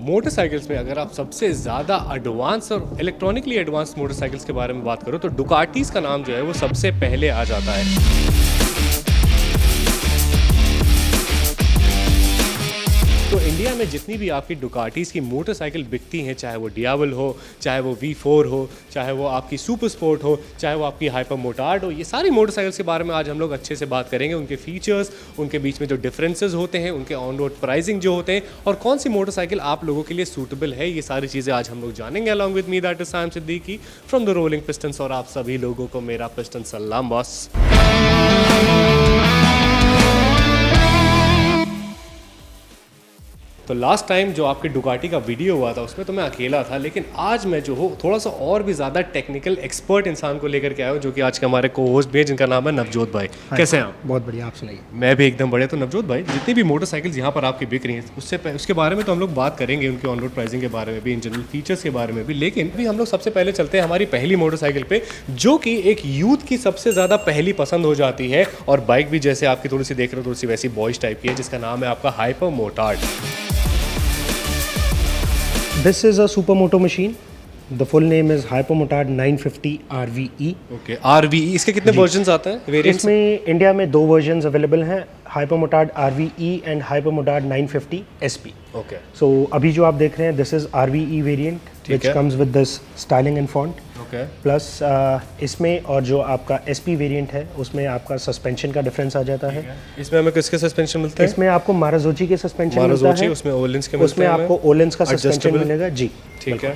Motorcycles में अगर आप सबसे ज़्यादा एडवांस और इलेक्ट्रॉनिकली एडवांस मोटरसाइकिल्स के बारे में बात करो तो डुकाटीज का नाम जो है वो सबसे पहले आ जाता है। तो इंडिया में जितनी भी आपकी डुकाटीज की मोटरसाइकिल बिकती हैं, चाहे वो डियावल हो, चाहे वो V4 हो, चाहे वो आपकी सुपर स्पोर्ट हो, चाहे वो आपकी हाइपर मोटार्ड हो, ये सारी मोटरसाइकिल्स के बारे में आज हम लोग अच्छे से बात करेंगे। उनके फीचर्स, उनके बीच में जो डिफरेंसेस होते हैं, उनके ऑन रोड प्राइसिंग जो होते हैं और कौन सी मोटरसाइकिल आप लोगों के लिए सूटेबल है, ये सारी चीज़ें आज हम लोग जानेंगे। Along with me that is Saim Siddiqui from the Rolling Pistons, और आप सभी लोगों को मेरा पिस्टन सलाम बॉस। तो लास्ट टाइम जो आपके डुकाटी का वीडियो हुआ था उसमें तो मैं अकेला था, लेकिन आज मैं जो हूँ थोड़ा सा और भी ज़्यादा टेक्निकल एक्सपर्ट इंसान को लेकर के आया हूँ, जो कि आज के हमारे को होस्ट भी हैं, जिनका नाम है नवजोत भाई। कैसे हैं आप? बहुत बढ़िया, आप सुनाइए। मैं भी एकदम बढ़िया। तो नवजोत भाई, जितनी भी मोटरसाइकिल्स यहाँ पर आपकी बिक रही हैं उसके बारे में तो हम लोग बात करेंगे, उनकी ऑन रोड प्राइसिंग के बारे में भी, इन जनरल फीचर्स के बारे में भी, लेकिन अभी हम लोग सबसे पहले चलते हैं हमारी पहली मोटरसाइकिल पे, जो कि एक यूथ की सबसे ज़्यादा पहली पसंद हो जाती है, और बाइक भी जैसे आपकी थोड़ी सी देख रहे हो थोड़ी सी वैसी बॉयज टाइप की है, जिसका नाम है आपका hyper motard. This is a supermoto machine. The full name is Hypermotard 950 RVE. Okay, RVE, इसके कितने वर्जन्स आते हैं, वेरिएंट्स? इसमें इंडिया में 2 वर्जन्स अवेलेबल हैं, Hypermotard RVE and Hypermotard 950 SP. Okay, so अभी जो आप देख रहे हैं, this is RVE variant which comes with this styling and font. Okay, plus इसमें और जो आपका SP वेरिएंट है उसमें आपका सस्पेंशन का डिफरेंस आ जाता है। इसमें हमें किसके सस्पेंशन मिलते हैं? इसमें आपको मारुति के सस्पेंशन मिलता है, उसमें ओलेंस के मिलते उसमें हैं, आपको ओलेंस का सस्पेंशन मिलेगा जी। ठीक है।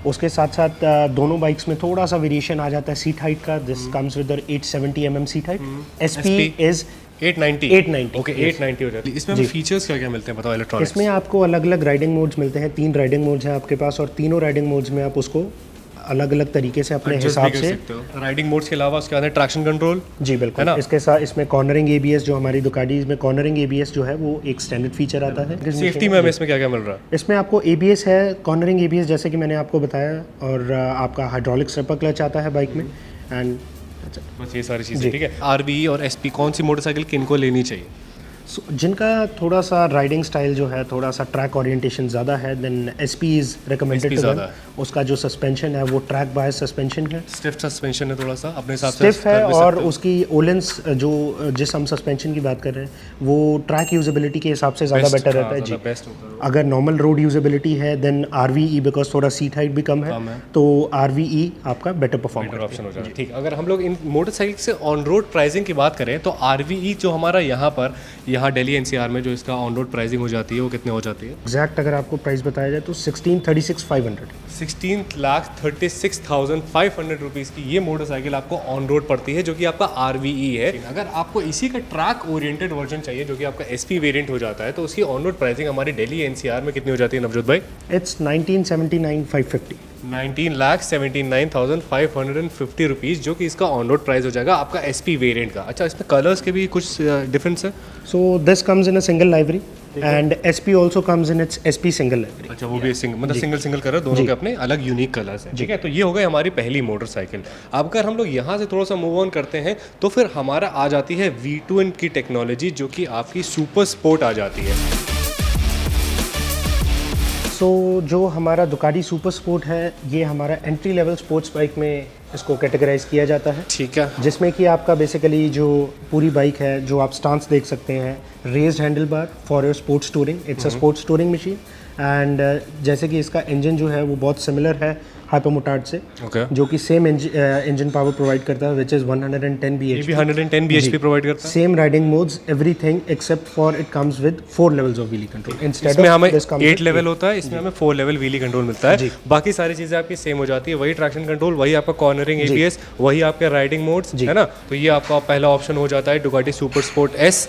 उसके साथ साथ दोनों बाइक्स में थोड़ा सा वेरिएशन आ जाता है सीट हाइट का। This comes with 870 mm seat height. SP is 890। Okay, 890 हो जाती है। इसमें हमें फीचर्स क्या क्या मिलते हैं बताओ इलेक्ट्रॉनिक्स? इसमें आपको अलग अलग राइडिंग मोड्स मिलते हैं, 3 राइडिंग मोड्स हैं आपके पास, और तीनों राइडिंग मोड्स में आप उसको अलग अलग तरीके से अपने हिसाब से राइडिंग मोड्स के अलावा उसके अंदर ट्रैक्शन कंट्रोल जी बिल्कुल, इसके साथ इसमें कॉर्नरिंग ABS, जो हमारी दुकाटी में कॉर्नरिंग ABS जो है वो एक स्टैंडर्ड फीचर आता है। सेफ्टी में हमें इसमें क्या क्या मिल रहा है? इसमें आपको ABS है, कॉर्नरिंग ABS जैसे कि मैंने आपको बताया, और आपका हाइड्रोलिक स्टेपर क्लच आता है बाइक में, एंड बस ये सारी चीज़ें। ठीक है। RVE और SP कौन सी मोटरसाइकिल किनको लेनी चाहिए? जिनका थोड़ा सा राइडिंग स्टाइल जो है, थोड़ा सा ट्रैक ओरिएंटेशन ज़्यादा है, then SP is recommended to them. उसका जो सस्पेंशन है वो ट्रैक बायस सस्पेंशन है, स्टिफ सस्पेंशन है, थोड़ा सा अपने हिसाब से स्टिफ है, और उसकी ओलेंस जो जिस हम सस्पेंशन की बात कर रहे हैं वो ट्रैक यूजेबिलिटी के हिसाब से ज़्यादा बेटर रहता है जी। अगर नॉर्मल रोड यूजेबिलिटी है देन RVE, बिकॉज थोड़ा सीट हाइट भी कम है, तो RVE आपका बेटर परफॉर्म ऑप्शन हो जाएगा। ठीक, अगर हम लोग इन मोटरसाइकिल से ऑन रोड प्राइसिंग की बात करें तो RVE जो हमारा यहाँ दिल्ली NCR में जो इसका ऑन रोड प्राइसिंग हो जाती है वो कितने हो जाती है? एग्जैक्ट अगर आपको प्राइस बताया जाए तो 16,36,500 16,36,500 रुपीज़ की ये मोटरसाइकिल आपको ऑन रोड पड़ती है, जो कि आपका RVE है। अगर आपको इसी का ट्रैक ओरिएंटेड वर्जन चाहिए जो कि आपका SP वेरिएंट हो जाता है, तो उसकी ऑन रोड प्राइसिंग हमारी दिल्ली NCR में कितनी हो जाती है नवजोत भाई? इट्स 19,79,550 19,79,550 रुपीज़, जो कि इसका ऑन रोड प्राइस हो जाएगा आपका SP वेरिएंट का। अच्छा, इसमें कलर्स के भी कुछ डिफरेंस है? So this comes in a single library and SP also comes in its SP single library. अच्छा, वो भी सिंगल कलर, दोनों के अपने अलग यूनिक कलर्स हैं। ठीक है, तो ये हो गई हमारी पहली मोटरसाइकिल। अब अगर हम लोग यहाँ से थोड़ा सा मूव ऑन करते हैं तो फिर हमारा आ जाती है V2N की टेक्नोलॉजी, जो कि आपकी सुपर स्पोर्ट आ जाती है। सो जो हमारा दुकाटी सुपर स्पोर्ट है, ये हमारा एंट्री लेवल स्पोर्ट्स बाइक में इसको कैटेगराइज किया जाता है। ठीक है। जिसमें कि आपका बेसिकली जो पूरी बाइक है, जो आप स्टांस देख सकते हैं, raised handle bar for your sports touring, it's a sports touring machine. And जैसे कि इसका इंजन जो है वो बहुत सिमिलर है हाइपरमोटार्ड से, जो कि सेम इंजन पावर प्रोवाइड करता है, विच इज 110 bhp। ये भी 110 bhp प्रोवाइड करता है। Same riding modes, everything except for it comes with 4 levels of wheelie control. इसमें हमें 8 लेवल होता है, इसमें हमें 4 लेवल व्हीली कंट्रोल मिलता है। बाकी सारी चीज़ें आपकी सेम हो जाती है, वही ट्रैक्शन कंट्रोल, वही आपका कॉर्नरिंग ABS, वही आपके राइडिंग मोड्स, है ना। तो ये आपका पहला ऑप्शन हो जाता है Ducati super sport S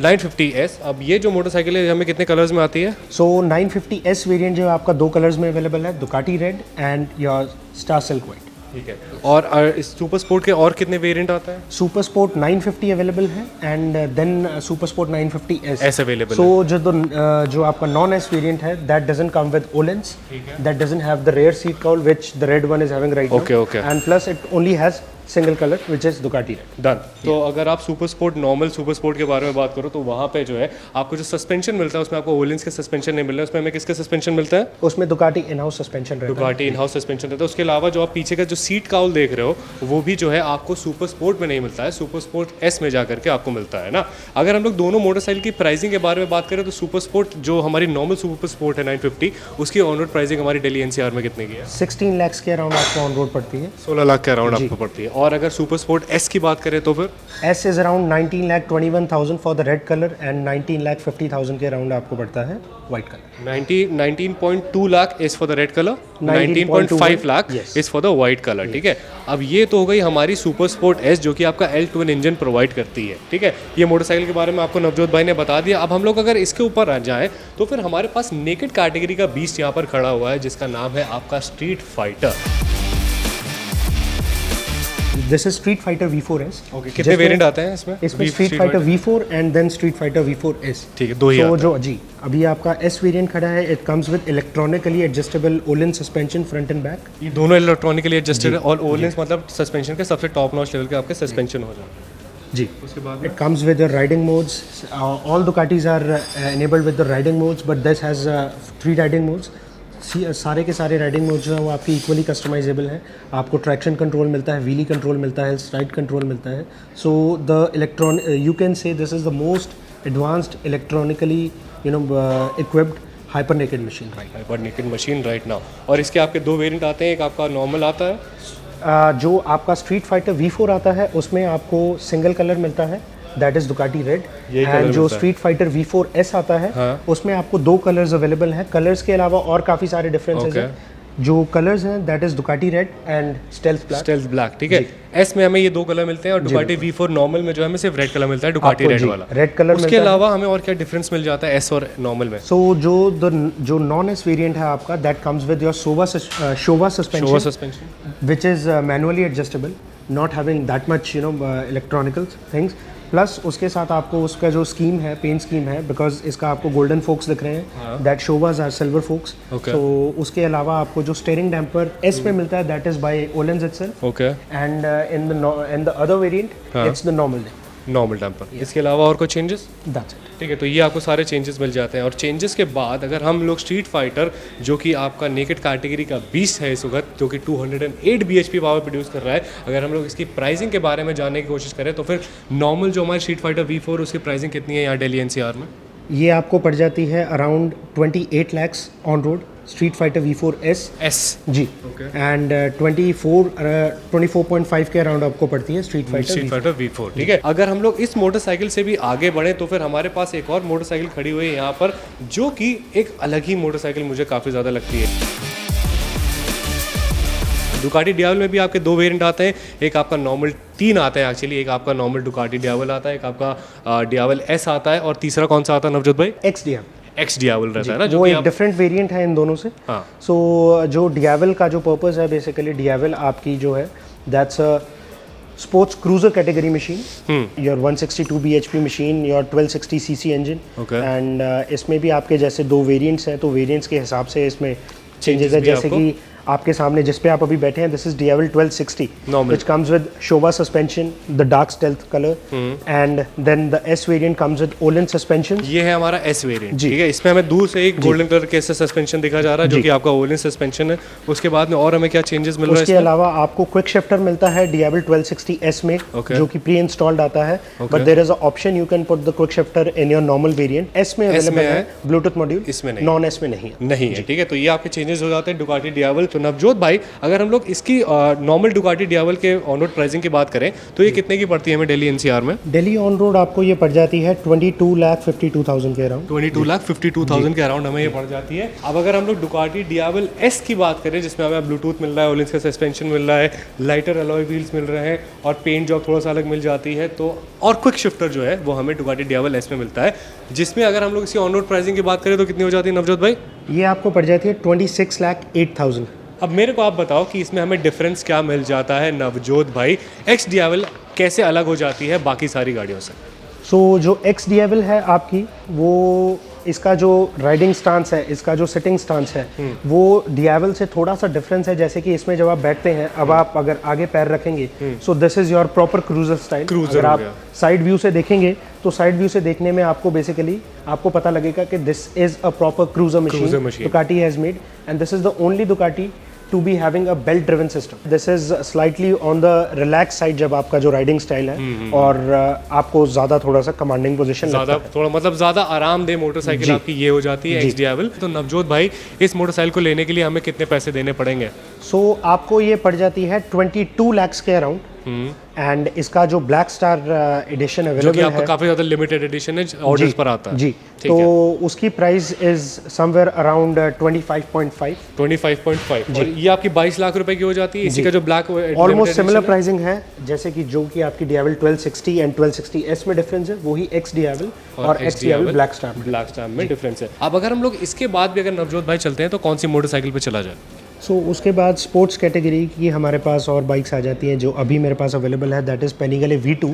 950S। अब ये जो मोटरसाइकिल है हमें कितने कलर्स में आती है? सो 950S वेरिएंट जो आपका 2 कलर्स में अवेलेबल है, Ducati red and your star silk white. ठीक है। और इस सुपर स्पोर्ट के और कितने वेरिएंट आता है? सुपर स्पोर्ट 950 अवेलेबल है, and then super sport 950S available. So जो आपका नॉन S वेरिएंट है, that doesn't come with Ohlins, that doesn't have the rear seat cover which the red one is having right now, and plus it only has single colour which is Ducati red. Done. तो अगर आप super sport, normal super sport के बारे में बात करो तो वहाँ पे जो है आपको जो सस्पेंशन मिलता है उसमें आपको ओलिंस के सस्पेंशन नहीं मिल रहा है, उसमें हमें किसका सस्पेंशन मिलता है? उसमें दुकाटी इन हाउस सस्पेंशन रहता है। दुकाटी इन हाउस सस्पेंशन रहता है। उसके अलावा जो आप पीछे का जो सीट काउल देख रहे हो वो भी जो है आपको सुपर स्पोर्ट में नहीं मिलता है, सुपर स्पोर्ट एस में जाकर के आपको मिलता है ना। अगर हम लोग दोनों मोटरसाइकिल की प्राइसिंग के बारे में बात करें तो सुपर स्पोर्ट जो हमारी नॉर्मल सुपर स्पोर्ट है 950, उसकी ऑन रोड प्राइसिंग हमारी दिल्ली एनसीआर में कितने की है? 16 लाख के अराउंड आपको ऑन रोड पड़ती है। 16 लाख के अराउंड आपको पड़ती है। और अगर सुपर स्पोर्ट एस की बात करें तो फिर S is around 19,21,000 for the red colour and 19,50,000 के अराउंड आपको पड़ता है white colour. 19.2 lakh is for the red colour, 19.5 lakh is for the white colour. ठीक है, अब ये तो हो गई हमारी सुपर स्पोर्ट एस जो कि आपका L ट्विन इंजन प्रोवाइड करती है। ठीक है, ये मोटरसाइकिल के बारे में आपको नवजोत भाई ने बता दिया। अब हम लोग अगर इसके ऊपर आ जाएं तो फिर हमारे पास नेकेड कैटेगरी का बीस्ट यहाँ पर खड़ा हुआ है जिसका नाम है आपका Street Fighter. This is Street Fighter V4S। Okay, कितने वेरिएंट आते हैं इसमें? इसमें Street Fighter V4 and then Street Fighter V4S। ठीक है, दो ही तो जो जी अभी आपका S वेरिएंट खड़ा है, it comes with electronically adjustable Olin suspension front end back. ये दोनों इलेक्ट्रॉनिकली एडजस्टेड है और ओलिंस मतलब सस्पेंशन के सबसे टॉप नॉच लेवल के आपके सस्पेंशन हो जाते हैं। जी, उसके बाद it comes with the riding modes. All Ducatis are enabled with the riding modes, but this has 3 riding modes. सारे के सारे राइडिंग मोड्स जो हैं वो आपकी इक्वली कस्टमाइजेबल हैं। आपको ट्रैक्शन कंट्रोल मिलता है, व्हीली कंट्रोल मिलता है, राइड कंट्रोल मिलता है। So the electron you can say this is the most advanced electronically equipped hyper naked machine right. Hyper naked machine right now. और इसके आपके दो वेरिएंट आते हैं, एक आपका नॉर्मल आता है जो आपका स्ट्रीट फाइटर V4 आता है उसमें आपको सिंगल कलर मिलता है, that is Ducati red. And जो स्ट्रीट फाइटर V4S आता है उसमें आपको 2 कलर्स अवेलेबल हैं। कलर्स के अलावा और काफ़ी सारे डिफरेंसेस हैं। जो कलर्स हैं that is Ducati red and stealth black. ठीक है, एस में हमें ये 2 कलर मिलते हैं और दुकाटी V4 नॉर्मल में जो है हमें सिर्फ रेड कलर मिलता है, दुकाटी रेड वाला रेड कलर। उसके अलावा हमें और क्या डिफरेंस मिल जाता है एस और नॉर्मल में? सो जो नॉन एस वेरिएंट है आपका that comes with your Showa suspension which is manually adjustable, not having that much electronical things. Plus उसके साथ आपको उसका जो स्कीम है, पेंट स्कीम है, बिकॉज इसका आपको गोल्डन फोक्स दिख रहे हैं, दैट शोवाज आर सिल्वर फोक्स। तो उसके अलावा आपको जो स्टीयरिंग डैम्पर एस में मिलता है that is by Ohlins itself. Okay, and in the other variant it's the normal damper. इसके अलावा और कोई चेंजेस? That's it. ठीक है, तो ये आपको सारे चेंजेस मिल जाते हैं। और चेंजेस के बाद अगर हम लोग स्ट्रीट फाइटर जो कि आपका नेकेड कैटेगरी का बीस्ट है इस वक्त, जो कि 208 bhp पावर प्रोड्यूस कर रहा है, अगर हम लोग इसकी प्राइसिंग के बारे में जानने की कोशिश करें तो फिर नॉर्मल जो हमारी स्ट्रीट फाइटर V4 उसकी प्राइसिंग कितनी है यहाँ दिल्ली एनसीआर में? ये आपको पड़ जाती है around 28 lakhs on road Street Fighter V4S जी। एंड 24.5 के अराउंड आपको पड़ती है स्ट्रीट फाइटर V4। ठीक है, अगर हम लोग इस मोटरसाइकिल से भी आगे बढ़े तो फिर हमारे पास एक और मोटरसाइकिल खड़ी हुई है यहाँ पर जो कि एक अलग ही मोटरसाइकिल मुझे काफ़ी ज़्यादा लगती है। दुकाटी डियावल में भी आपके 2 वेरिएंट आते हैं, एक आपका नॉर्मल 3 आता है एक्चुअली, एक आपका नॉर्मल दुकाटी डियावल आता है, एक आपका डियावल S आता है और तीसरा कौन सा आता है नवजोत भाई? एक्स डियावल रहता है ना, जो वो एक डिफरेंट वेरिएंट है इन दोनों से। हाँ। सो जो डियावल का जो पर्पस है बेसिकली, डियावल आपकी जो है that's a sports cruiser category machine, your 162 bhp machine, your 1260 cc engine. And इसमें भी आपके जैसे 2 वेरिएंट्स हैं, तो वेरिएंट्स के हिसाब से इसमें चेंजेस है। जैसे कि आपके सामने जिस पे आप अभी बैठे हैं, this is Diavel 1260 which comes with Showa suspension, the dark stealth colour, and then the S variant comes with Ohlins suspension. ये है हमारा एस वेरिएंट। ठीक है, इसमें हमें दूर से एक गोल्डन कलर के सस्पेंशन दिखा जा रहा है जो कि आपका ओलिन सस्पेंशन है। उसके बाद में और हमें क्या चेंजेस मिल रहा है? उसके अलावा आपको क्विक शिफ्टर मिलता है डियावल 1260S में, जो कि प्री इंस्टॉल्ड आता है, but there is a option you can put the quick shifter in your normal variant. S में अवेलेबल है ब्लूटूथ मॉड्यूल, इसमें नहीं, नॉन एस में नहीं है। ठीक है, तो ये आपके चेंजेस हो जाते हैं दुकाटी डियावल। तो नवजोत भाई, अगर हम लोग इसकी नॉर्मल दुकाटी डियावल के ऑन रोड प्राइसिंग की बात करें तो ये कितने की पड़ती है हमें दिल्ली एनसीआर में? दिल्ली ऑन रोड आपको ये पड़ जाती है 22,52,000 के अराउंड। 22,52,000 के अराउंड हमें ये पड़ जाती है। अब अगर हम लोग दुकाटी डियावल एस की बात करें जिसमें हमें ब्लूटूथ मिल रहा है, ओलिंस का सस्पेंशन मिल रहा है, लाइटर अलॉय व्हील्स मिल रहे हैं और पेंट जॉब थोड़ा सा अलग मिल जाती है, तो और क्विक शिफ्टर जो है वो हमें दुकाटी डियावल एस में मिलता है, जिसमें अगर हम लोग इसकी ऑन रोड प्राइसिंग की बात करें तो कितनी हो जाती है नवजोत भाई? ये आपको पड़ जाती है 26,08,000। अब मेरे को आप बताओ कि इसमें हमें डिफरेंस क्या मिल जाता है नवजोत भाई? एक्स डियावल कैसे अलग हो जाती है बाकी सारी गाड़ियों से? सो जो एक्स डियावल है आपकी, वो इसका जो राइडिंग स्टांस है, इसका जो सिटिंग स्टांस है, वो डियावल से थोड़ा सा डिफरेंस है। जैसे कि इसमें जब आप बैठते हैं, अब आप अगर आगे पैर रखेंगे, सो this is your proper cruiser style. अगर आप साइड व्यू से देखेंगे तो साइड व्यू से देखने में आपको बेसिकली आपको पता लगेगा कि this is a proper cruiser machine Ducati has made, and this is the only Ducati to be having a belt driven system. This is slightly on the relaxed side जब आपका जो राइडिंग स्टाइल है, और आपको ज़्यादा थोड़ा सा commanding position लगता है, थोड़ा मतलब ज़्यादा आरामदेह मोटरसाइकिल आपकी ये हो जाती है XDiavel। तो नवजोत भाई, इस मोटरसाइकिल को लेने के लिए हमें कितने पैसे देने पड़ेंगे? सो आपको ये पड़ जाती है 22 lakhs के अराउंड, एंड इसका जो ब्लैक स्टार एडिशन अवेलेबल है, काफी ज्यादा लिमिटेड एडिशन है, ऑर्डर्स पर आता है जी, तो उसकी प्राइस इज समवेयर अराउंड 25.5। और ये आपकी 22 लाख रुपए की हो जाती है। इसी का जो ब्लैक ऑलमोस्ट सिमिलर प्राइसिंग है, जैसे कि जो कि आपकी डियावल 1260 एंड 1260S में डिफरेंस है, वही XDiavel और XDiavel ब्लैक स्टार में डिफरेंस है। अब अगर हम लोग इसके बाद भी अगर नवजोत भाई चलते हैं तो कौन सी मोटरसाइकिल पे चला जाए? सो उसके बाद स्पोर्ट्स कैटेगरी की हमारे पास और बाइक्स आ जाती हैं जो अभी मेरे पास अवेलेबल है, दैट इज़ Panigale V2।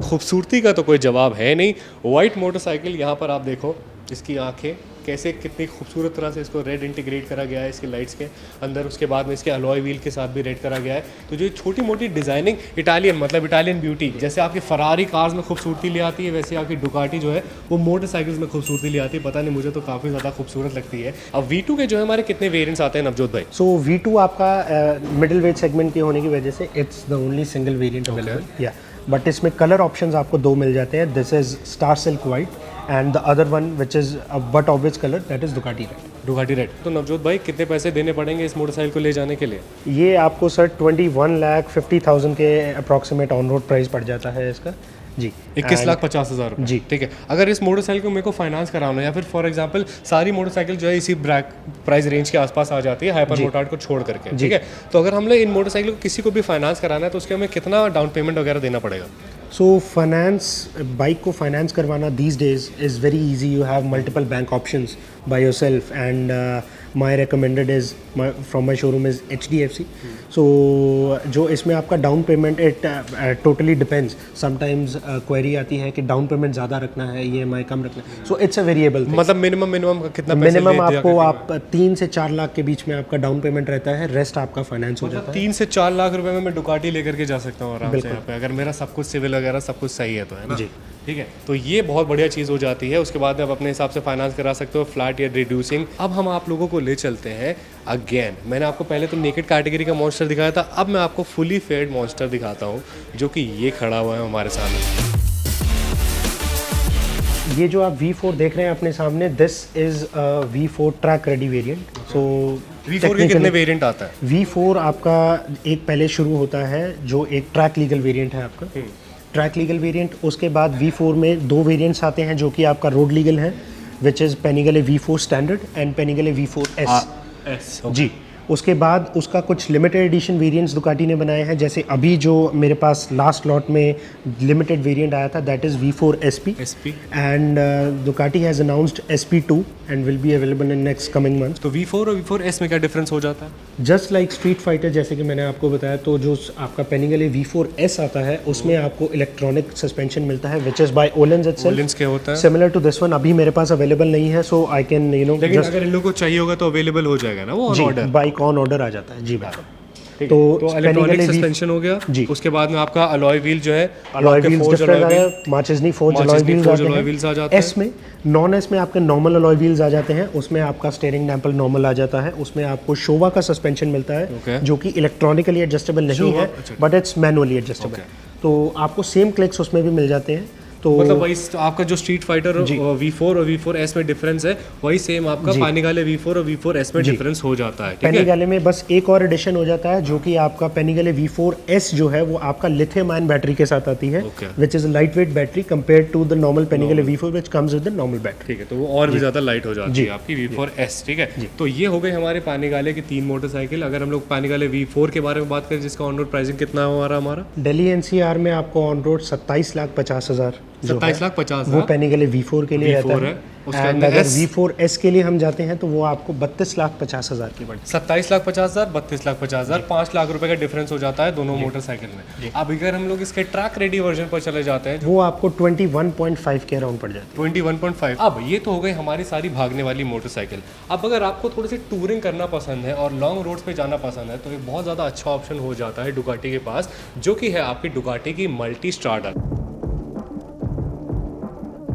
खूबसूरती का तो कोई जवाब है नहीं। वाइट मोटरसाइकिल, यहाँ पर आप देखो इसकी आंखें कैसे कितनी खूबसूरत तरह से इसको रेड इंटीग्रेट करा गया है इसके लाइट्स के अंदर। उसके बाद में इसके अलॉय व्हील के साथ भी रेड करा गया है। तो जो छोटी मोटी डिज़ाइनिंग इटालियन, मतलब इटालियन ब्यूटी, जैसे आपकी फरारी कार्स में खूबसूरती ले आती है, वैसे आपकी डुकाटी जो है वो मोटरसाइकिल्स में खूबसूरती ले आती है। पता नहीं, मुझे तो काफ़ी ज़्यादा खूबसूरत लगती है। अब V2 के जो है हमारे कितने वेरियंट्स आते हैं नवजोत भाई? सो V2 आपका मिडिल वेट सेगमेंट के होने की वजह से it's the only single variant available, या बट इसमें कलर ऑप्शंस आपको दो मिल जाते हैं। This is star silk white and the other one which is but obvious colour, that is Ducati Red। तो नवजोत भाई, कितने पैसे देने पड़ेंगे इस मोटरसाइकिल को ले जाने के लिए? ये आपको सर 21,50,000 के अप्रॉक्सीमेट ऑन रोड प्राइस पड़ जाता है इसका जी, 21,50,000 जी, ठीक है। अगर इस मोटरसाइकिल को मेरे को फाइनेंस कराना, या फिर फॉर एग्जांपल सारी मोटरसाइकिल जो है इसी प्राइस रेंज के आसपास आ जाती है हाइपर मोटार्ड को छोड़ करके, ठीक है, तो अगर हमने इन मोटरसाइकिल को किसी को भी फाइनेंस कराना है तो उसके हमें कितना डाउन पेमेंट वगैरह देना पड़ेगा? सो फाइनेंस, बाइक को फाइनेंस करवाना these days is very easy. You have multiple bank options by yourself, and my recommended is from my showroom is HDFC। सो जो इसमें आपका down payment, it totally depends. Sometimes query आती है कि down payment ज़्यादा रखना है, EMI कम रखना है, सो इट्स अ वेरिएबल। मतलब मिनिमम कितना? मिनिमम आपको आप 3 से 4 लाख के बीच में आपका डाउन पेमेंट रहता है, रेस्ट आपका फाइनेंस हो जाता है। 3 से 4 लाख रुपए में मैं डुकाटी लेकर के जा सकता हूँ आराम से यहाँ पे, अगर मेरा सब कुछ सिविल वगैरह सब कुछ सही है तो, है ना जी, ठीक है। तो ये बहुत बढ़िया चीज़ हो जाती है। उसके बाद आप अपने हिसाब से फाइनेंस करा सकते हो, फ्लैट या रिड्यूसिंग। अब हम आप लोगों को ले चलते हैं अगेन, मैंने आपको पहले तो नेकेड कैटेगरी का मॉन्स्टर दिखाया था, अब मैं आपको फुली फेड मॉन्स्टर दिखाता हूँ जो कि ये खड़ा हुआ है हमारे सामने। ये जो आप V4 देख रहे हैं अपने सामने, this is V4 track ready variant. So V4 के कितने वेरिएंट आता है? V4 आपका एक पहले शुरू होता है जो एक ट्रैक लीगल वेरिएंट है आपका, ट्रैक लीगल वेरिएंट। उसके बाद V4 में 2 वेरिएंट्स आते हैं जो कि आपका रोड लीगल है, which is Panigale V4 standard and Panigale V4S जी। उसके बाद उसका कुछ लिमिटेड एडिशन वेरिएंट्स दुकाटी ने बनाए हैं, जैसे अभी जो मेरे पास लास्ट लॉट में लिमिटेड वेरिएंट आया था, that is V4 SP and Ducati has announced SP2 and will be available in next coming month. तो V4 और V4S में क्या डिफरेंस हो जाता है? जस्ट लाइक स्ट्रीट फाइटर, जैसे कि मैंने आपको बताया, तो जो आपका Panigale V4S आता है उसमें आपको इलेक्ट्रॉनिक सस्पेंशन मिलता है, which is by Öhlins itself, क्या होता है सिमिलर टू दिस वन। अभी मेरे पास अवेलेबल नहीं है, सो आई कैन लेकिन अगर इन लोगों को चाहिए होगा तो अवेलेबल हो जाएगा ना वो on order? Bike on order आ जाता है जी भाई। तो इलेक्ट्रॉनिक सस्पेंशन हो गया जी। उसके बाद में आपका अलॉय व्हील जो है, अलॉय व्हील्स डिफरेंट आ रहा है, माचिसनी फोर्ज अलॉय व्हील्स आ जाते हैं। एस में, नॉन एस में आपके नॉर्मल अलॉय व्हील्स आ जाते हैं, उसमें आपका स्टीयरिंग डैम्पर नॉर्मल आ जाता है, उसमें आपको शोवा का सस्पेंशन मिलता है जो कि इलेक्ट्रॉनिकली एडजस्टेबल नहीं है, बट इट्स मैनुअली एडजस्टेबल। तो आपको सेम क्लिक्स उसमें भी मिल जाते हैं। तो मतलब वही आपका जो स्ट्रीट फाइटर V4 और V4S में डिफरेंस है, वही सेम आपका Panigale V4 और V4S में डिफरेंस हो जाता है। Panigale में बस एक और एडिशन हो जाता है जो कि आपका Panigale V4S जो है वो आपका लिथियम आयन बैटरी के साथ आती है, which is light weight battery compare to the normal Panigale V4 which comes with the normal battery. ठीक है, तो वो और भी ज्यादा लाइट हो जाती है आपकी V4S। ठीक है, तो ये हो गई हमारे Panigale की 3 मोटरसाइकिल। अगर हम लोग Panigale V4 के बारे में बात करें, जिसका ऑन रोड प्राइसिंग कितना है हमारा? दिल्ली NCR में आपको ऑन रोड 27,50,000 जो 27,50,000 वो पैनिगले V4 के लिए रहता है। उसके एंड अंदर अगर S V4S के लिए हम जाते हैं तो वो आपको 32,50,000 की पड़ती 27,50,000, 32,50,000, 5 लाख रुपए का डिफरेंस हो जाता है दोनों मोटरसाइकिल में। अब अगर हम लोग इसके ट्रैक रेडी वर्जन पर चले जाते हैं है। वो आपको 21.5 के अराउंड पड़ जाती 21.5। अब ये तो हो गई हमारी सारी भागने वाली मोटरसाइकिल। अब अगर आपको थोड़ी सी टूरिंग करना पसंद है और लॉन्ग रोड्स पे जाना पसंद है तो एक बहुत ज़्यादा अच्छा ऑप्शन हो जाता है डुकाटी के पास, जो कि है आपकी डुकाटी की मल्टी स्ट्राडा।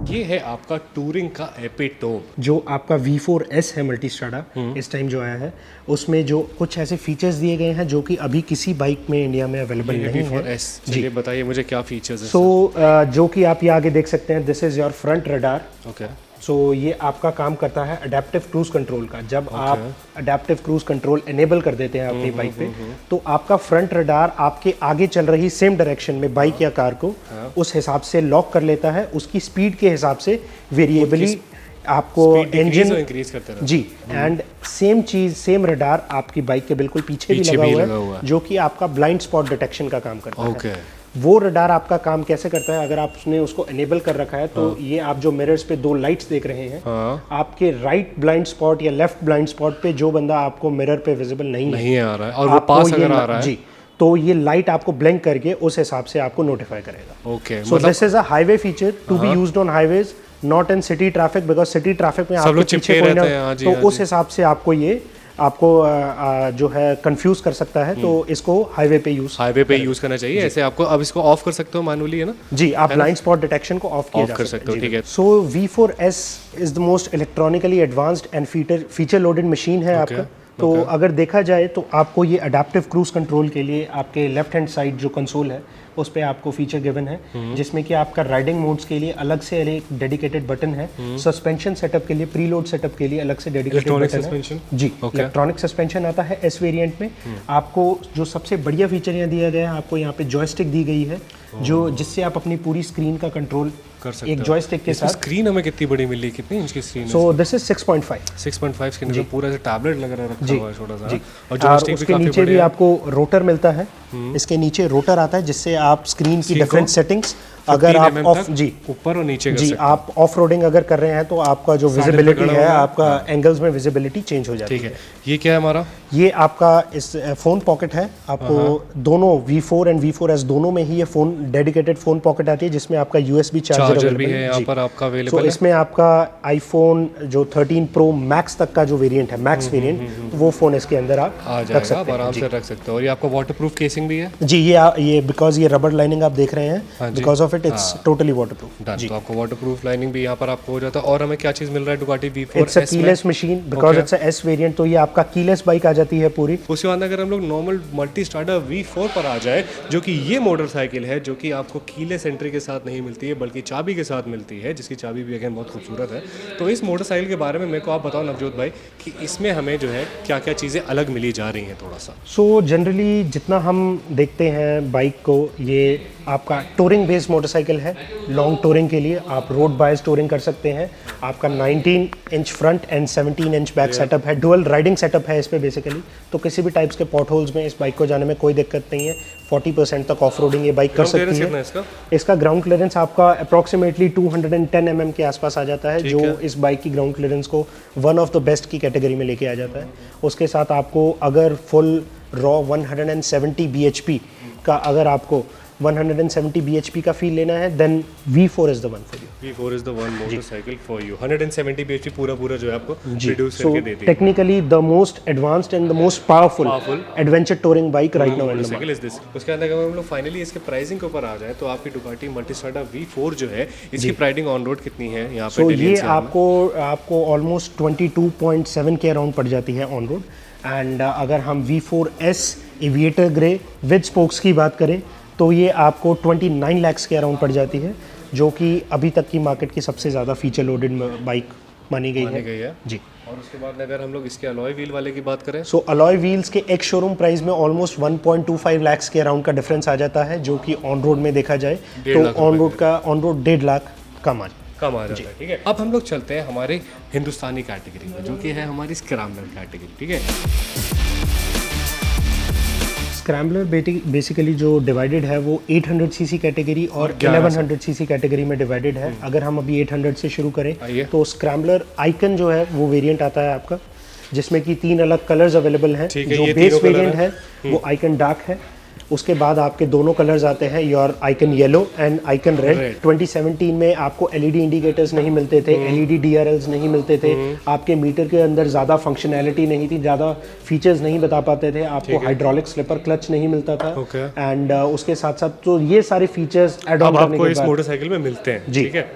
ये है आपका टूरिंग का एपिटोम। है। जो आपका V4S है मल्टी स्ट्राडा इस टाइम जो आया है, उसमें जो कुछ ऐसे फीचर्स दिए गए हैं जो कि अभी किसी बाइक में इंडिया में अवेलेबल नहीं है। V4S, चलिए बताइए मुझे क्या फीचर्स है। सो जो कि आप ये आगे देख सकते हैं, this is your front radar. Okay, so ये आपका काम करता है अडेप्टिव क्रूज कंट्रोल का। जब आप अडेप्टिव क्रूज कंट्रोल एनेबल कर देते हैं अपनी बाइक पे, तो आपका फ्रंट रडार आपके आगे चल रही सेम डायरेक्शन में बाइक या कार को उस हिसाब से लॉक कर लेता है, उसकी स्पीड के हिसाब से वेरिएबली आपको इंजन इंक्रीज करते रहते हैं। जी। एंड सेम चीज, सेम रडार आपकी बाइक के बिल्कुल पीछे भी लगा हुआ है, जो कि आपका ब्लाइंड स्पॉट डिटेक्शन का काम करता है। वो रडार आपका काम कैसे करता है, अगर आपने उसको एनेबल कर रखा है तो ये आप जो मिरर्स पे दो लाइट्स देख रहे हैं, आपके राइट ब्लाइंड स्पॉट या लेफ्ट ब्लाइंड स्पॉट पे जो बंदा आपको मिरर पे विजिबल नहीं आ रहा है और वो पास अगर आ रहा है जी, तो ये लाइट आपको ब्लिंक करके उस हिसाब से आपको नोटिफाई करेगा। Okay, so this is a highway feature to be used on highways, not in city traffic, because city traffic में आपको पीछे कोई ना, तो उस हिसाब से आपको ये जो है कंफ्यूज कर सकता है, तो इसको हाईवे पे यूज करना चाहिए। ऐसे आपको अब इसको ऑफ कर सकते हो मैनुअली, है ना जी, आप ब्लाइंड स्पॉट डिटेक्शन को ऑफ कर सकते हो। ठीक है। सो V4S is the most electronically advanced and feature loaded machine है आपका। तो अगर देखा जाए तो आपको ये अडेप्टिव क्रूज कंट्रोल के लिए आपके लेफ्ट हैंड साइड जो कंसोल है उस पे आपको फीचर गिवन है, जिसमें कि आपका राइडिंग मोड्स के लिए अलग से एक डेडिकेटेड बटन है, सस्पेंशन सेटअप के लिए, प्रीलोड सेटअप के लिए अलग से डेडिकेटेड बटन है जी। इलेक्ट्रॉनिक सस्पेंशन आता है एस वेरिएंट में। आपको जो सबसे बढ़िया फीचर यहाँ दिया गया है, आपको यहाँ पे जॉयस्टिक दी गई है, जो जिससे आप अपनी पूरी स्क्रीन का कंट्रोल कर सकते एक जॉयस्टिक के साथ। स्क्रीन हमें कितनी बड़ी मिली, कितनी इंच की स्क्रीन है? सो दिस इज 6.5 स्क्रीन है, पूरा ऐसा टैबलेट लग रहा है हुआ है छोटा सा। और जॉयस्टिक उसके नीचे भी आपको रोटर मिलता है, इसके नीचे रोटर आता है जिससे आप स्क्रीन की डिफरेंट सेटिंग्स, अगर आप ऑफ जी ऊपर और नीचे जी आप ऑफ रोडिंग अगर कर रहे हैं तो आपका जो विजिबिलिटी है, आपका एंगल्स में विजिबिलिटी चेंज हो जाती है। ठीक है, ये क्या है हमारा? ये आपका इस फोन पॉकेट है। आपको दोनों V4 एंड V4S दोनों में ही ये फोन डेडिकेटेड फोन पॉकेट आती है, जिसमें आपका USB चार्जर भी है यहाँ पर आपका अवेलेबल है। इसमें आपका आईफोन जो 13 प्रो मैक्स तक का जो वेरिएंट है, मैक्स वेरिएंट, वो फोन इसके अंदर आप रख सकते हैं, आराम से रख सकते हो। और ये आपका वाटरप्रूफ केसिंग भी है जी। ये बिकॉज ये रबर लाइनिंग आप देख रहे हैं, because of it it's totally waterproof जी। तो आपको वाटरप्रूफ लाइनिंग भी यहाँ पर आपको हो जाता है। और हमें क्या चीज मिल रहा है Ducati V4S? It's a keyless machine, because it's a S variant, तो ये आपका कीलेस बाइक आ जाती है पूरी। उसके बाद अगर हम लोग नॉर्मल मल्टी स्ट्राडा V4 पर आ जाए, जो कि ये मोटरसाइकिल है जो कि आपको कीलेस एंट्री के साथ नहीं मिलती है बल्कि चाबी के साथ मिलती है, जिसकी चाबी भी अगेन बहुत खूबसूरत है। तो इस मोटरसाइकिल के बारे में मेरे को आप बताओ नवजोत भाई कि इसमें हमें जो है क्या क्या चीज़ें अलग मिली जा रही हैं थोड़ा सा। सो जनरली जितना हम देखते हैं बाइक को, ये आपका टूरिंग बेस्ड मोटरसाइकिल है। लॉन्ग टूरिंग के लिए आप रोड बाइज टूरिंग कर सकते हैं। आपका 19 inch front end 17 inch back setup है, डुअल राइडिंग सेटअप है इस पे बेसिकली। तो किसी भी टाइप्स के पॉट होल्स में इस बाइक को जाने में कोई दिक्कत नहीं है। 40% तक ऑफ रोडिंग ये बाइक कर सकती है। इसका ग्राउंड क्लियरेंस आपका अप्रॉक्सीमेटली 210 mm के आसपास आ जाता है, जो इस बाइक की ग्राउंड क्लियरेंस को वन ऑफ द बेस्ट की कैटेगरी में लेके आ जाता है। उसके साथ आपको अगर फुल रॉ 170 bhp का, अगर आपको 170 bhp का फील लेना है, then V4 is the one for you. V4 is the one motorcycle for you. 170 bhp पूरा जो है आपको रिड्यूस करके देती है। Technically the most advanced and the most powerful adventure touring bike right now in the market is this. उसके अंदर अगर हम लोग फाइनली इसके प्राइसिंग के ऊपर आ जाए तो आपकी डुकाटी मल्टी स्ट्राडा V4 जो है, इसकी प्राइसिंग ऑन रोड कितनी है यहाँ पे? ये आपको ऑलमोस्ट 22.7 के अराउंड पड़ जाती है ऑन रोड। एंड अगर हम V4S aviator grey with spokes की बात करें तो ये आपको 29 लाख के अराउंड पड़ जाती है, जो कि अभी तक की मार्केट की सबसे ज़्यादा फीचर लोडेड बाइक मानी गई है जी। और उसके बाद अगर हम लोग इसके अलॉय व्हील वाले की बात करें, सो अलॉय व्हील्स के एक शोरूम प्राइस में ऑलमोस्ट 1.25 लाख के अराउंड का डिफरेंस आ जाता है, जो कि ऑन रोड में देखा जाए तो ऑन रोड 1.5 लाख कम आ जाता है। ठीक है, अब हम लोग चलते हैं हमारे हिंदुस्तानी कैटेगरी में, जो कि है हमारी स्क्रैम्बलर कैटेगरी। ठीक है, स्क्रैम्बलर बेसिकली जो डिवाइडेड है वो 800 सीसी कैटेगरी और 1100 सीसी कैटेगरी में डिवाइडेड है। अगर हम अभी 800 से शुरू करें तो स्क्रैम्बलर आइकन जो है वो वेरिएंट आता है आपका, जिसमें कि 3 अलग कलर्स अवेलेबल हैं। जो बेस वेरिएंट है वो आइकन डार्क है। उसके बाद आपके दोनों कलर्स आते हैं, your icon yellow and icon red. 2017 में आपको एलईडी इंडिकेटर्स नहीं मिलते थे, एलईडी डीआरएल्स नहीं मिलते थे, आपके मीटर के अंदर ज़्यादा फंक्शनैलिटी नहीं थी, ज़्यादा फीचर्स नहीं बता पाते थे, आपको हाइड्रोलिक स्लिपर क्लच नहीं मिलता था। एंड उसके साथ साथ तो ये सारे फीचर्स एड ऑन करने के बाद इस मोटरसाइकिल में मिलते हैं। ठीक है,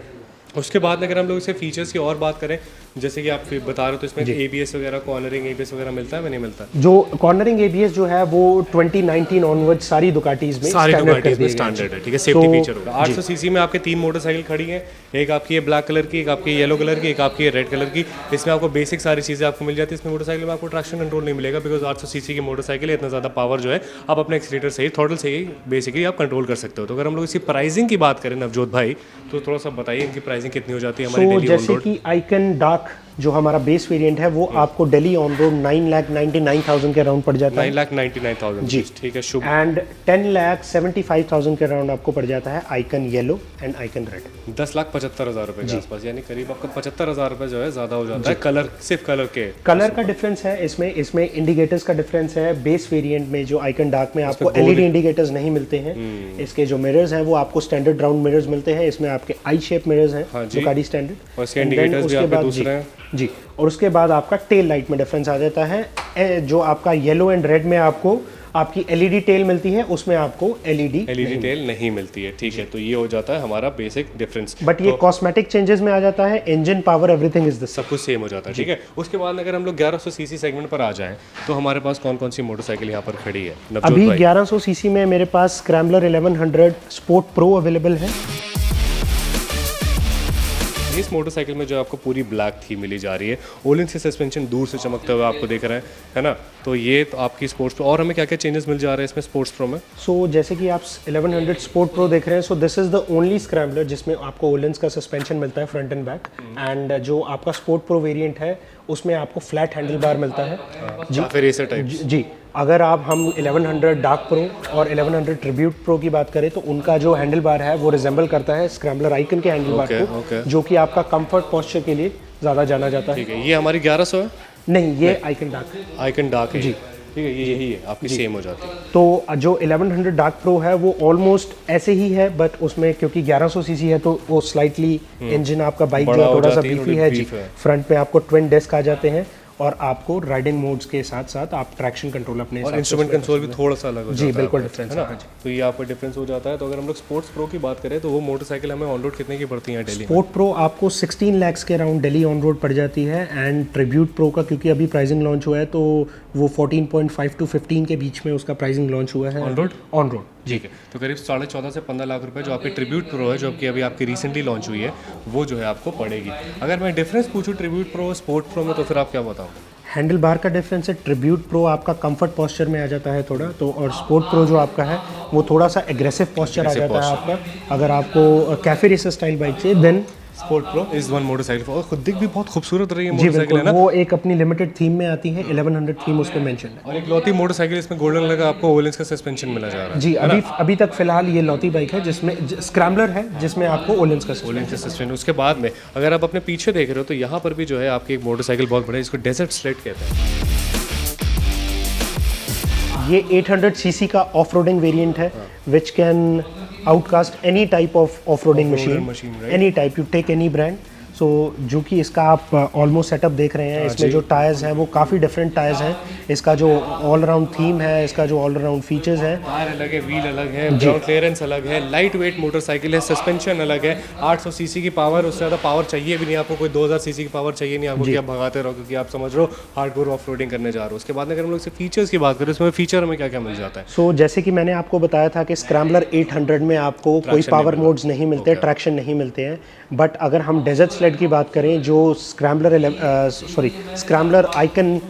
उसके बाद अगर हम लोग इसे फीचर्स की और बात करें, जैसे कि आप बता रहे हो तो इसमें एबीएस वगैरह, कॉर्नरिंग एबीएस वगैरह मिलता है या नहीं मिलता? जो कॉर्नरिंग एबीएस जो है वो 2019 ऑनवर्ड सारी दुकाटीज में स्टैंडर्ड है। ठीक है, सेफ्टी फीचर होगा। 800 सीसी में आपके 3 मोटरसाइकिल खड़ी हैं, एक आपकी है ब्लैक कलर की, एक आपकी येलो कलर की, एक आपकी है रेड कलर की। इसमें आपको बेसिक सारी चीज़ें आपको मिल जाती है। इसमें मोटरसाइकिल में आपको ट्रैक्शन कंट्रोल नहीं मिलेगा, बिकॉज 800 सीसी की मोटरसाइकिल है, इतना ज़्यादा पावर जो है आप अपने एक्सीलेटर से ही, थ्रॉटल से ही बेसिकली आप कंट्रोल कर सकते हो। तो अगर हम लोग इसकी प्राइसिंग की बात करें नवजोत भाई, तो थोड़ा सा बताइए इनकी प्राइसिंग कितनी हो जाती है हमारी डेली ऑन रोड? जैसे कि आइकन डार्क जो हमारा बेस वेरिएंट है वो आपको डेली ऑन रोड 9,99,000 के अराउंड पड़ जाता है। 9,99,000 जी, ठीक है, शुभ। एंड 10,75,000 के अराउंड आपको पड़ जाता है icon yellow and icon red. 10,75,000 रुपए के आसपास, यानी करीब आपका 75,000 रुपए जो है ज़्यादा हो जाता है। कलर, सिर्फ कलर के कलर का डिफरेंस है इसमें इंडिकेटर्स का डिफरेंस है। बेस वेरिएंट में जो आइकन डार्क में आपको एलईडी इंडिकेटर्स नहीं मिलते हैं। इसके जो मिरर्स हैं वो आपको स्टैंडर्ड राउंड मिरर्स मिलते हैं। इसमें आपके आई शेप मिरर्स हैं, दुकाटी स्टैंडर्ड, और इसके इंडिकेटर्स भी आपके दूसरे हैं जी। और उसके बाद आपका टेल लाइट में डिफरेंस आ जाता है। जो आपका येलो एंड रेड में आपको आपकी एलईडी टेल मिलती है, उसमें आपको एलईडी टेल नहीं मिलती है। ठीक है, तो ये हो जाता है हमारा बेसिक डिफरेंस। बट ये कॉस्मेटिक चेंजेस में आ जाता है। Engine power everything is the sub कुछ सेम हो जाता है। ठीक है, उसके बाद अगर हम लोग 1100 सीसी सेगमेंट पर आ जाएं तो हमारे पास कौन कौन सी मोटरसाइकिल यहाँ पर खड़ी है? अभी 1100 सीसी में मेरे पास स्क्रैम्बलर 1100 स्पोर्ट प्रो अवेलेबल है। इस मोटरसाइकिल में जो आपको पूरी ब्लैक थीम मिली जा रही है, ओलिंस के सस्पेंशन दूर से चमकते हुए आपको दिख रहे हैं, है ना? तो ये तो आपकी स्पोर्ट्स प्रो। और हमें क्या क्या चेंजेस मिल जा रहे हैं इसमें स्पोर्ट्स प्रो में? सो जैसे कि आप 1100 स्पोर्ट प्रो देख रहे हैं, सो this is the only scrambler जिसमें आपको ओलिंस का सस्पेंशन मिलता है फ्रंट एंड बैक। एंड जो आपका स्पोर्ट प्रो वेरिएंट है उसमें आपको फ्लैट हैंडल बार मिलता है जी, फिर रेसर टाइप जी। अगर आप हम 1100 डार्क प्रो और 1100 ट्रिब्यूट प्रो की बात करें तो उनका जो हैंडल बार है वो रिजेंबल करता है स्क्रैम्बलर आइकन के हैंडल बार को, जो कि आपका कंफर्ट पोस्चर के लिए ज़्यादा जाना जाता है। ठीक है, ये हमारी 1100 है? नहीं, ये आइकन डार्क है। आइकन डार्क है जी, ठीक है, ये यही है आपकी सेम हो जाती है। तो जो 1100 डार्क प्रो है वो ऑलमोस्ट ऐसे ही है, बट उसमें क्योंकि 1100 सीसी है तो वो स्लाइटली इंजन आपका बाइक जो थोड़ा सा बीफी है जी। फ्रंट में आपको ट्विन डिस्क आ जाते हैं और आपको राइडिंग मोड्स के साथ साथ आप ट्रैक्शन कंट्रोल अपने और इंस्ट्रूमेंट कंसोल भी थोड़ा सा अलग हो जाता है। जी बिल्कुल डिफरेंस है ना। तो ये आपका डिफरेंस हो जाता है। तो अगर हम लोग स्पोर्ट्स प्रो की बात करें तो वो मोटरसाइकिल हमें ऑन रोड कितने की पड़ती है डेली? स्पोर्ट प्रो आपको 16 लाख के अराउंड डेली ऑन रोड पड़ जाती है। एंड ट्रिब्यूट प्रो का क्योंकि अभी प्राइसिंग लॉन्च हुआ है तो वो 14.5 to 15 के बीच में उसका प्राइसिंग लॉन्च हुआ है ऑन रोड। ऑन रोड ठीक है, तो करीब 14.5 से 15 लाख रुपए जो आपकी ट्रिब्यूट प्रो है, जो कि अभी आपकी रिसेंटली लॉन्च हुई है, वो जो है आपको पड़ेगी। अगर मैं डिफरेंस पूछूं ट्रिब्यूट प्रो स्पोर्ट प्रो में, तो फिर आप क्या बताओगे? हैंडल बार का डिफरेंस है। ट्रिब्यूट प्रो आपका कंफर्ट पोस्चर में आ जाता है थोड़ा, तो और स्पोर्ट प्रो जो आपका है वो थोड़ा सा एग्रेसिव पोस्चर आ जाता है आपका। अगर आपको कैफे रेसर स्टाइल बाइक चाहिए then sport pro is one motorcycle. और खुद दिख भी बहुत खूबसूरत रही है मोटरसाइकिल, है ना? वो एक अपनी लिमिटेड थीम में आती है, 1100 थीम उस पे मेंशन है। और एक लौती मोटरसाइकिल, इसमें गोल्डन कलर का आपको ओलिंस का सस्पेंशन मिला जा रहा है जी। अभी तक फिलहाल ये लौती बाइक है जिसमें स्क्रैम्बलर है जिसमें आपको ओलिंस का सस्पेंशन। उसके बाद में अगर आप अपने पीछे देख रहे हो तो यहाँ पर भी जो है आपकी एक मोटरसाइकिल बहुत बड़ा है, इसको डेजर्ट स्लेट कहते हैं। ये 800 सीसी का ऑफ रोडिंग वेरियंट है which can outcast any type of off roading machine, any type, you take any brand. So जो कि इसका आप ऑलमोस्ट सेटअप देख रहे हैं, इसमें जो टायर्स हैं वो काफ़ी डिफरेंट टायर्स हैं। इसका जो ऑल राउंड थीम है, इसका जो ऑल राउंड फीचर्स हैं, टायर अलग है, व्हील अलग है, ग्राउंड क्लियरेंस अलग है, लाइट वेट मोटरसाइकिल है, सस्पेंशन अलग है, 800 सीसी की पावर, उससे ज़्यादा पावर चाहिए भी नहीं आपको, कोई 2000 सीसी की पावर चाहिए नहीं आपको कि आप भगाते रहो, क्योंकि आप समझ रहे हो हार्डकोर ऑफ रोडिंग करने जा रहे हो। उसके बाद अगर हम लोग फीचर्स की बात करें, उसमें फीचर हमें क्या क्या मिल जाता है? सो जैसे कि मैंने आपको बताया था कि स्क्रैम्बलर 800 में आपको कोई पावर मोड्स नहीं मिलते, ट्रैक्शन नहीं मिलते हैं। बट अगर हम डेजर्ट स्लेड की बात करें, जो स्क्रैम्बलर आइकन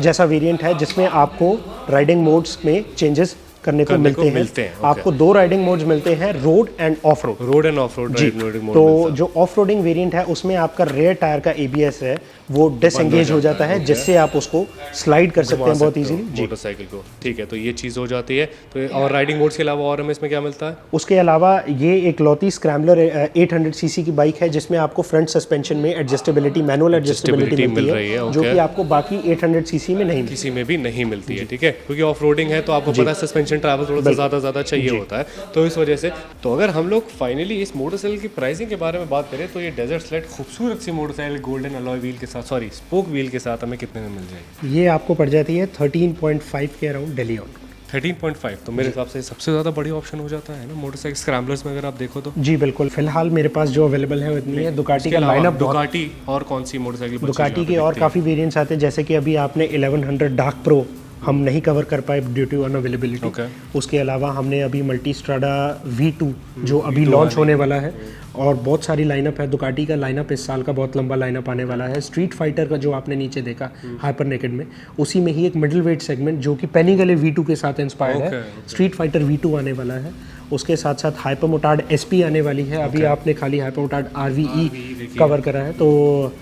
जैसा वेरिएंट है जिसमें आपको राइडिंग मोड्स में चेंजेस करने को करने को मिलते मिलते हैं। हैं, okay। आपको 2 राइडिंग मोड्स मिलते हैं, road and off road. Road and off road जी, राइडिंग मोड तो जो ऑफ रोडिंग वेरियंट है उसमें आपका रेयर टायर का ABS है वो डिसएंगेज हो जाता है, जिससे आप उसको स्लाइड कर सकते हैं बहुत इजीली। जी, मोटरसाइकिल को, ठीक है, तो ये चीज़ हो जाती है। तो और राइडिंग मोड्स के अलावा और हमें इसमें क्या मिलता है? उसके अलावा ये एक लौती स्क्रैम्बलर 800 सीसी की बाइक है जिसमें आपको फ्रंट सस्पेंशन में एडजस्टेबिलिटी, मैनुअल एडजस्टेबिलिटी मिल मिलती रही है, है, जो कि आपको बाकी 800 सीसी में नहीं मिलती। किसी में भी नहीं मिलती है, ठीक है, क्योंकि ऑफ रोडिंग है तो आपको पता है सस्पेंशन ट्रैवल थोड़ा सा ज़्यादा चाहिए होता है, तो इस वजह से। तो अगर हम लोग फाइनली इस मोटरसाइकिल की प्राइसिंग के बारे में बात करें तो ये डेजर्ट स्लेट खूबसूरत सी मोटरसाइकिल गोल्डन अलॉय व्हील के साथ, सॉरी स्पोक व्हील के साथ हमें कितने में मिल जाएगी? ये आपको पड़ जाती है 13.5 के अराउंड दिल्ली ऑन। 13.5, तो मेरे हिसाब से सबसे ज़्यादा बड़ी ऑप्शन हो जाता है ना मोटरसाइकिल स्क्रैम्बलर्स में, अगर आप देखो तो। जी बिल्कुल, फिलहाल मेरे पास जो अवेलेबल है वो इतनी है। दुकाटी का लाइनअप, दुकाटी और कौन सी मोटरसाइकिल? दुकाटी के और काफ़ी वेरिएंट्स आते हैं, जैसे कि अभी आपने 1100 डार्क प्रो हम नहीं कवर कर पाए ड्यू टू अनअवेलेबिलिटी। उसके अलावा हमने अभी मल्टी स्ट्राडा V2 जो अभी लॉन्च होने वाला है, और बहुत सारी लाइनअप है। दुकाटी का लाइनअप इस साल का बहुत लंबा लाइनअप आने वाला है। स्ट्रीट फाइटर का जो आपने नीचे देखा हाइपर नेकेड में, उसी में ही एक मिडिल वेट सेगमेंट जो कि पेनिगले V2 के साथ इंस्पायर्ड है, स्ट्रीट फाइटर V2 आने वाला है। उसके साथ साथ हाइपर मोटार्ड SP आने वाली है। अभी आपने खाली हाइपर मोटार्ड RVE कवर करा है, तो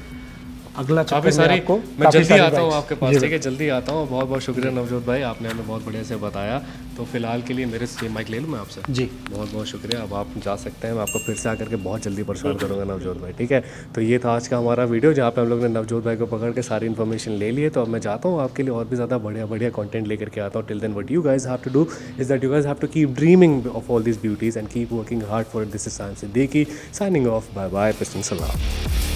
अगला काफ़ी सारी मैं जल्दी आता हूँ आपके पास, ठीक है, जल्दी आता हूँ। बहुत बहुत शुक्रिया नवजोत भाई, आपने हमें बहुत बढ़िया से बताया। तो फिलहाल के लिए मेरे से माइक ले लूँ मैं आपसे? जी बहुत बहुत शुक्रिया, अब आप जा सकते हैं। मैं आपको फिर से आकर के बहुत जल्दी परेशान करूँगा नवजोत भाई, ठीक है। तो ये था आज का हमारा वीडियो जहाँ पे हम लोग ने नवजोत भाई को पकड़ के सारी इन्फॉर्मेशन ले ली है। तो अब मैं चाहता हूँ आपके लिए और भी ज़्यादा बढ़िया कंटेंट लेकर के आता हूँ। Till then what you guys have to do is that you guys have to keep dreaming of all this beauties and keep working hard for it. This is Saim Siddiqui signing off, bye bye, piston सलाम।